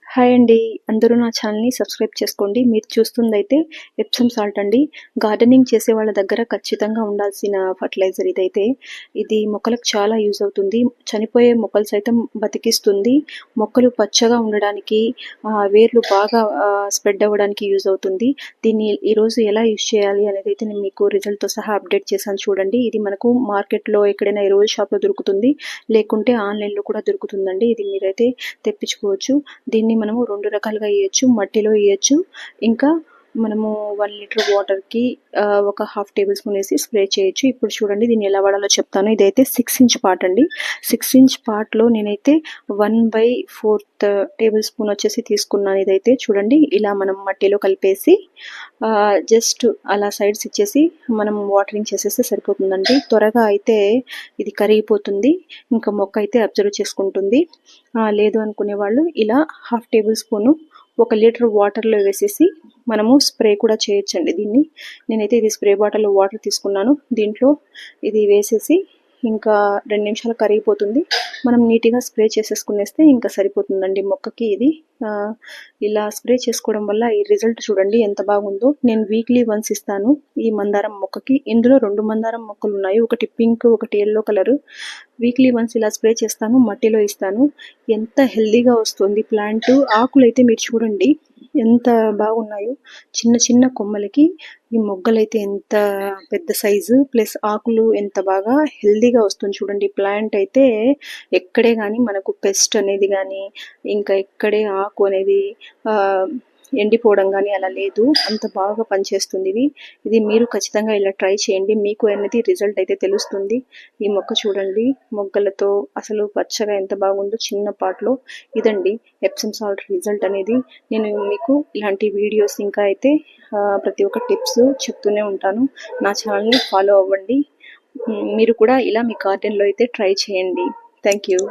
Hi అండి. అందరూ నా ఛానల్‌ని సబ్స్క్రైబ్ చేసుకోండి. మీరు చూస్తుందైతే ఎప్సమ్ సాల్ట్ అండి. గార్డెనింగ్ చేసే వాళ్ళ దగ్గర ఖచ్చితంగా ఉండాల్సిన ఫర్టిలైజర్ ఇదైతే. ఇది మొక్కలకు చాలా యూజ్ అవుతుంది. చనిపోయే మొక్కలు సైతం బతికిస్తుంది. మొక్కలు పచ్చగా ఉండడానికి, వేర్లు బాగా స్ప్రెడ్ అవ్వడానికి యూజ్ అవుతుంది. దీన్ని ఈరోజు ఎలా యూజ్ చేయాలి అనేదైతే నేను మీకు రిజల్ట్‌తో సహా అప్డేట్ చేశాను చూడండి. ఇది మనకు మార్కెట్‌లో ఎక్కడైనా ఎరువుల షాప్‌లో దొరుకుతుంది. లేకుంటే ఆన్‌లైన్‌లో కూడా దొరుకుతుందండి. ఇది మీరైతే తెప్పించుకోవచ్చు. దీన్ని మనము 2 రకాలుగా ఎయొచ్చు. మట్టిలో ఎయొచ్చు. ఇంకా మనము 1 లీటర్ వాటర్‌కి ఒక హాఫ్ టేబుల్ స్పూన్ వేసి స్ప్రే చేయొచ్చు. ఇప్పుడు చూడండి దీన్ని ఎలా వాడాలో చెప్తాను. ఇదైతే 6 ఇంచ్ పాట్ అండి. 6 ఇంచ్ పాట్‌లో నేనైతే 1/4 టేబుల్ స్పూన్ వచ్చేసి తీసుకున్నాను. ఇదైతే చూడండి ఇలా మనం మట్టిలో కలిపేసి జస్ట్ అలా సైడ్స్ ఇచ్చేసి మనం వాటరింగ్ చేసేస్తే సరిపోతుందండి. త్వరగా అయితే ఇది కరిగిపోతుంది. ఇంకా మొక్క అయితే అబ్జర్వ్ చేసుకుంటుంది. లేదు అనుకునే వాళ్ళు ఇలా హాఫ్ టేబుల్ స్పూను 1 లీటర్ వాటర్‌లో వేసేసి మనము స్ప్రే కూడా చేయొచ్చండి దీన్ని. నేనైతే ఇది స్ప్రే బాటిల్‌లో వాటర్ తీసుకున్నాను. దీంట్లో ఇది వేసేసి ఇంకా 2 నిమిషాలు కరిగిపోతుంది. మనం నీట్‌గా స్ప్రే చేసేసుకునేస్తే ఇంకా సరిపోతుందండి మొక్కకి ఇది. ఇలా స్ప్రే చేసుకోవడం వల్ల ఈ రిజల్ట్ చూడండి ఎంత బాగుందో. నేను వీక్లీ వన్స్ ఇస్తాను ఈ మందారం మొక్కకి. ఇందులో 2 మందారం మొక్కలు ఉన్నాయి. ఒకటి పింక్, ఒకటి యెల్లో కలరు. వీక్లీ వన్స్ ఇలా స్ప్రే చేస్తాను. మట్టిలో ఇస్తాను. ఎంత హెల్దీగా వస్తుంది ప్లాంట్. ఆకులైతే మీరు చూడండి ఎంత బాగున్నాయో. చిన్న చిన్న కొమ్మలకి ఈ మొగ్గలైతే ఎంత పెద్ద సైజు ప్లస్ ఆకులు ఎంత బాగా హెల్దీగా వస్తుంది చూడండి. ప్లాంట్ అయితే ఎక్కడే కానీ మనకు పెస్ట్ అనేది కానీ ఇంకా ఎక్కడే ఆకు అనేది ఎండిపోవడం కానీ అలా లేదు. అంత బాగా పనిచేస్తుంది ఇది మీరు ఖచ్చితంగా ఇలా ట్రై చేయండి. మీకు అనేది రిజల్ట్ అయితే తెలుస్తుంది. ఈ మొక్క చూడండి మొగ్గలతో అసలు పచ్చగా ఎంత బాగుందో చిన్న పాట్లో. ఇదండి ఎప్సమ్ సాల్ట్ రిజల్ట్ అనేది. నేను మీకు ఇలాంటి వీడియోస్ ఇంకా అయితే ప్రతి ఒక్క టిప్స్ చెప్తూనే ఉంటాను. నా ఛానల్ని ఫాలో అవ్వండి. మీరు కూడా ఇలా మీ గార్డెన్లో అయితే ట్రై చేయండి. Thank you.